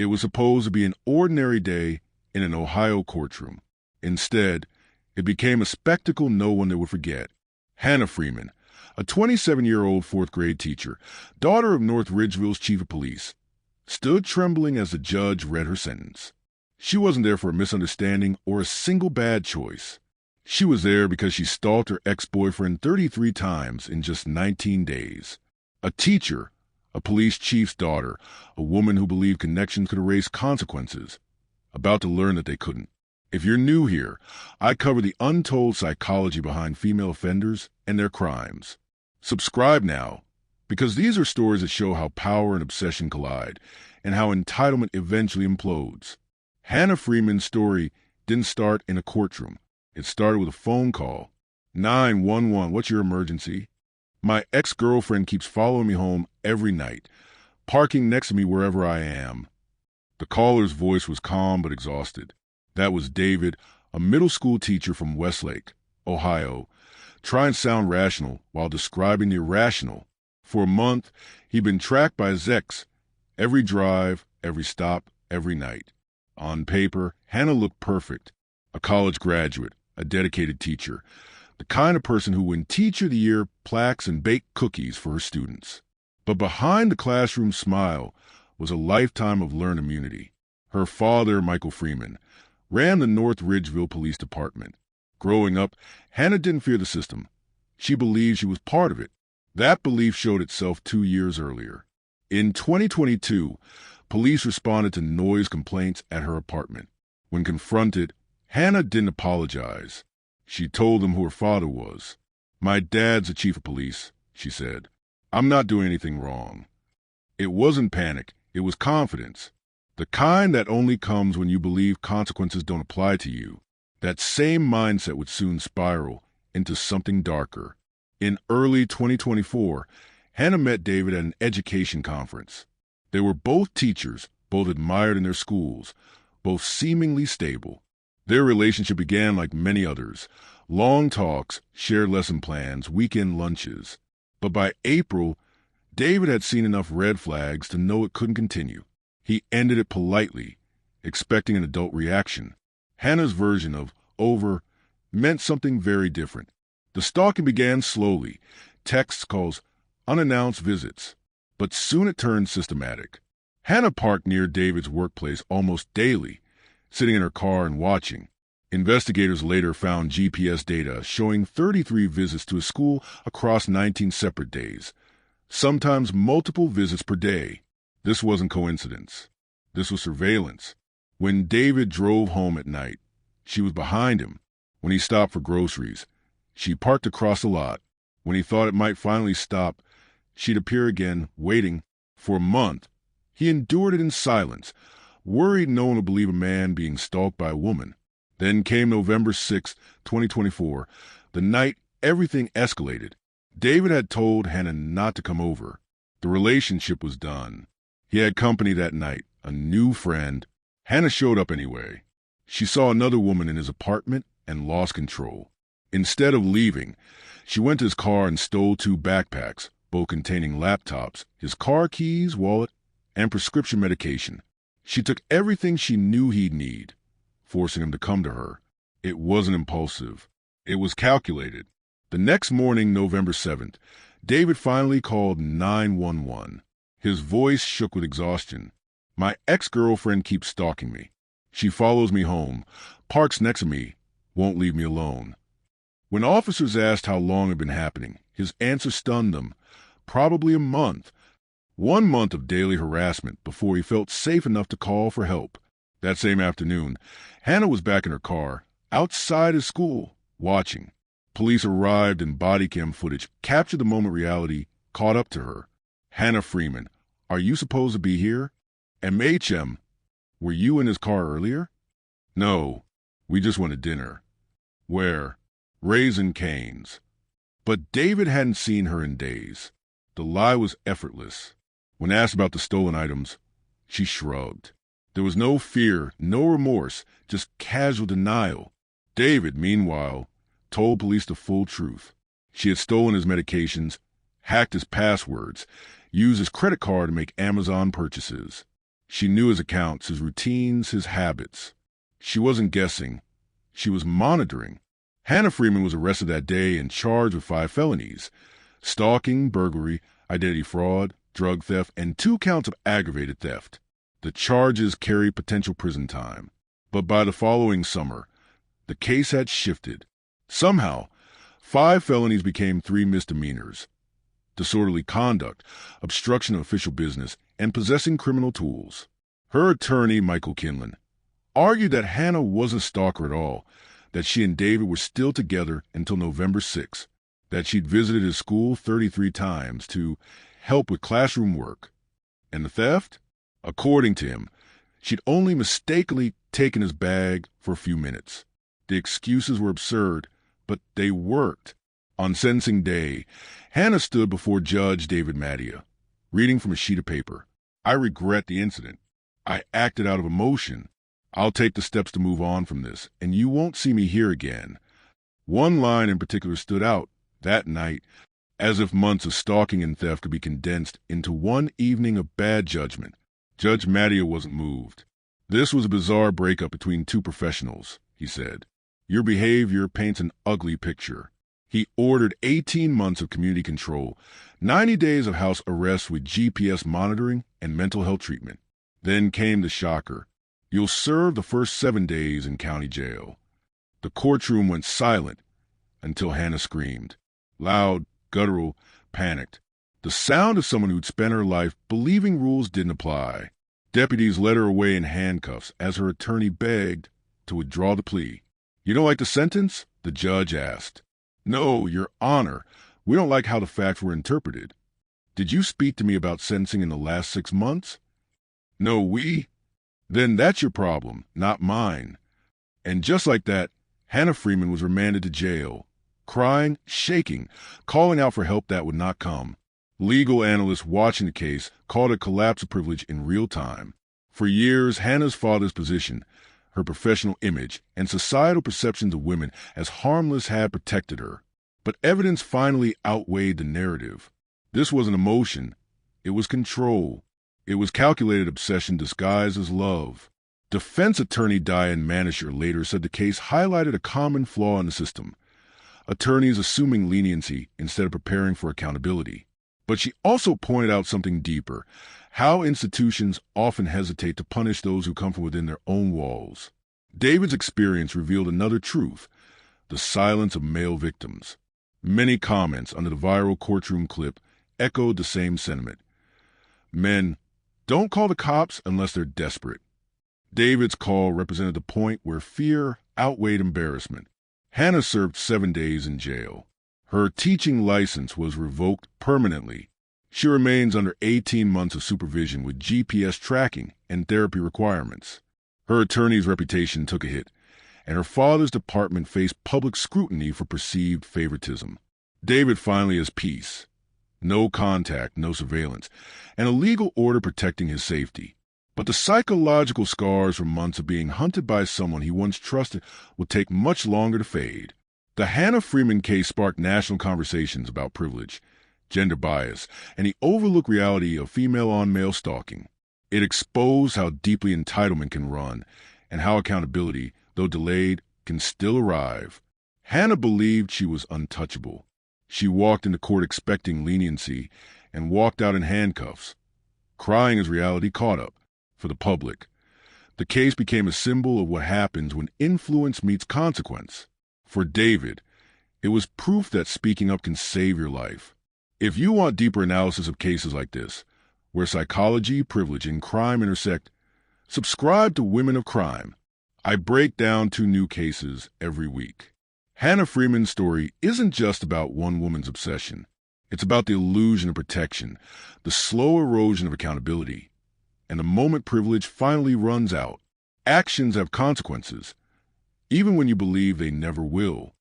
It was supposed to be an ordinary day in an Ohio courtroom. Instead, it became a spectacle no one would forget. Hannah Freeman, a 27-year-old fourth-grade teacher, daughter of North Ridgeville's chief of police, stood trembling as the judge read her sentence. She wasn't there for a misunderstanding or a single bad choice. She was there because she stalked her ex-boyfriend 33 times in just 19 days. A teacher, a police chief's daughter, a woman who believed connections could erase consequences, about to learn that they couldn't. If you're new here, I cover the untold psychology behind female offenders and their crimes. Subscribe now, because these are stories that show how power and obsession collide and how entitlement eventually implodes. Hannah Freeman's story didn't start in a courtroom. It started with a phone call. 911, what's your emergency? My ex-girlfriend keeps following me home every night, parking next to me wherever I am. The caller's voice was calm but exhausted. That was David, a middle school teacher from Westlake, Ohio, trying to sound rational while describing the irrational. For a month, he'd been tracked by his ex, every drive, every stop, every night. On paper, Hannah looked perfect, a college graduate, a dedicated teacher, the kind of person who win Teacher of the Year plaques and baked cookies for her students. But behind the classroom smile was a lifetime of learned immunity. Her father, Michael Freeman, ran the North Ridgeville Police Department. Growing up, Hannah didn't fear the system. She believed she was part of it. That belief showed itself 2 years earlier. In 2022, police responded to noise complaints at her apartment. When confronted, Hannah didn't apologize. She told them who her father was. "My dad's the chief of police," she said. "I'm not doing anything wrong." It wasn't panic. It was confidence. The kind that only comes when you believe consequences don't apply to you. That same mindset would soon spiral into something darker. In early 2024, Hannah met David at an education conference. They were both teachers, both admired in their schools, both seemingly stable. Their relationship began like many others. Long talks, shared lesson plans, weekend lunches. But by April, David had seen enough red flags to know it couldn't continue. He ended it politely, expecting an adult reaction. Hannah's version of over meant something very different. The stalking began slowly, texts, calls, unannounced visits. But soon it turned systematic. Hannah parked near David's workplace almost daily, sitting in her car and watching. Investigators later found GPS data showing 33 visits to his school across 19 separate days, sometimes multiple visits per day. This wasn't coincidence. This was surveillance. When David drove home at night, she was behind him. When he stopped for groceries, she parked across the lot. When he thought it might finally stop, she'd appear again, waiting. For a month, he endured it in silence, worried no one would believe a man being stalked by a woman. Then came November 6, 2024, the night everything escalated. David had told Hannah not to come over. The relationship was done. He had company that night, a new friend. Hannah showed up anyway. She saw another woman in his apartment and lost control. Instead of leaving, she went to his car and stole 2 backpacks, both containing laptops, his car keys, wallet, and prescription medication. She took everything she knew he'd need, forcing him to come to her. It wasn't impulsive. It was calculated. The next morning, November 7th, David finally called 911. His voice shook with exhaustion. "My ex-girlfriend keeps stalking me. She follows me home, parks next to me, won't leave me alone." When officers asked how long it had been happening, his answer stunned them. Probably a month. 1 month of daily harassment before he felt safe enough to call for help. That same afternoon, Hannah was back in her car, outside his school, watching. Police arrived and body cam footage captured the moment reality caught up to her. "Hannah Freeman, are you supposed to be here?" "MHM, were you in his car earlier?" "No, we just went to dinner." "Where?" "Raising Cane's." But David hadn't seen her in days. The lie was effortless. When asked about the stolen items, she shrugged. There was no fear, no remorse, just casual denial. David, meanwhile, told police the full truth. She had stolen his medications, hacked his passwords, used his credit card to make Amazon purchases. She knew his accounts, his routines, his habits. She wasn't guessing. She was monitoring. Hannah Freeman was arrested that day and charged with 5 felonies: stalking, burglary, identity fraud, drug theft, and 2 counts of aggravated theft. The charges carried potential prison time. But by the following summer, the case had shifted. Somehow, 5 felonies became 3 misdemeanors: disorderly conduct, obstruction of official business, and possessing criminal tools. Her attorney, Michael Kinlan, argued that Hannah wasn't a stalker at all, that she and David were still together until November 6, that she'd visited his school 33 times to help with classroom work. And the theft? According to him, she'd only mistakenly taken his bag for a few minutes. The excuses were absurd, but they worked. On sentencing day, Hannah stood before Judge David Mattia, reading from a sheet of paper. "I regret the incident. I acted out of emotion. I'll take the steps to move on from this, and you won't see me here again." One line in particular stood out that night, as if months of stalking and theft could be condensed into one evening of bad judgment. Judge Mattia wasn't moved. "This was a bizarre breakup between 2 professionals," he said. "Your behavior paints an ugly picture." He ordered 18 months of community control, 90 days of house arrest with GPS monitoring and mental health treatment. Then came the shocker. "You'll serve the first 7 days in county jail." The courtroom went silent until Hannah screamed. Loud, guttural, panicked. The sound of someone who'd spent her life believing rules didn't apply. Deputies led her away in handcuffs as her attorney begged to withdraw the plea. "You don't like the sentence?" the judge asked. "No, Your Honor. We don't like how the facts were interpreted." "Did you speak to me about sentencing in the last 6 months?" "No, we." "Then that's your problem, not mine." And just like that, Hannah Freeman was remanded to jail, crying, shaking, calling out for help that would not come. Legal analysts watching the case called it collapse of privilege in real time. For years, Hannah's father's position, her professional image, and societal perceptions of women as harmless had protected her. But evidence finally outweighed the narrative. This wasn't emotion. It was control. It was calculated obsession disguised as love. Defense attorney Diane Manisher later said the case highlighted a common flaw in the system: attorneys assuming leniency instead of preparing for accountability. But she also pointed out something deeper: how institutions often hesitate to punish those who come from within their own walls. David's experience revealed another truth: the silence of male victims. Many comments under the viral courtroom clip echoed the same sentiment. Men don't call the cops unless they're desperate. David's call represented the point where fear outweighed embarrassment. Hannah served 7 days in jail. Her teaching license was revoked permanently. She remains under 18 months of supervision with GPS tracking and therapy requirements. Her attorney's reputation took a hit, and her father's department faced public scrutiny for perceived favoritism. David finally has peace. No contact, no surveillance, and a legal order protecting his safety. But the psychological scars from months of being hunted by someone he once trusted will take much longer to fade. The Hannah Freeman case sparked national conversations about privilege, gender bias, and the overlooked reality of female-on-male stalking. It exposed how deeply entitlement can run and how accountability, though delayed, can still arrive. Hannah believed she was untouchable. She walked into court expecting leniency and walked out in handcuffs, crying as reality caught up. For the public, the case became a symbol of what happens when influence meets consequence. For David, it was proof that speaking up can save your life. If you want deeper analysis of cases like this, where psychology, privilege, and crime intersect, subscribe to Women of Crime. I break down 2 new cases every week. Hannah Freeman's story isn't just about one woman's obsession. It's about the illusion of protection, the slow erosion of accountability, and the moment privilege finally runs out. Actions have consequences, even when you believe they never will.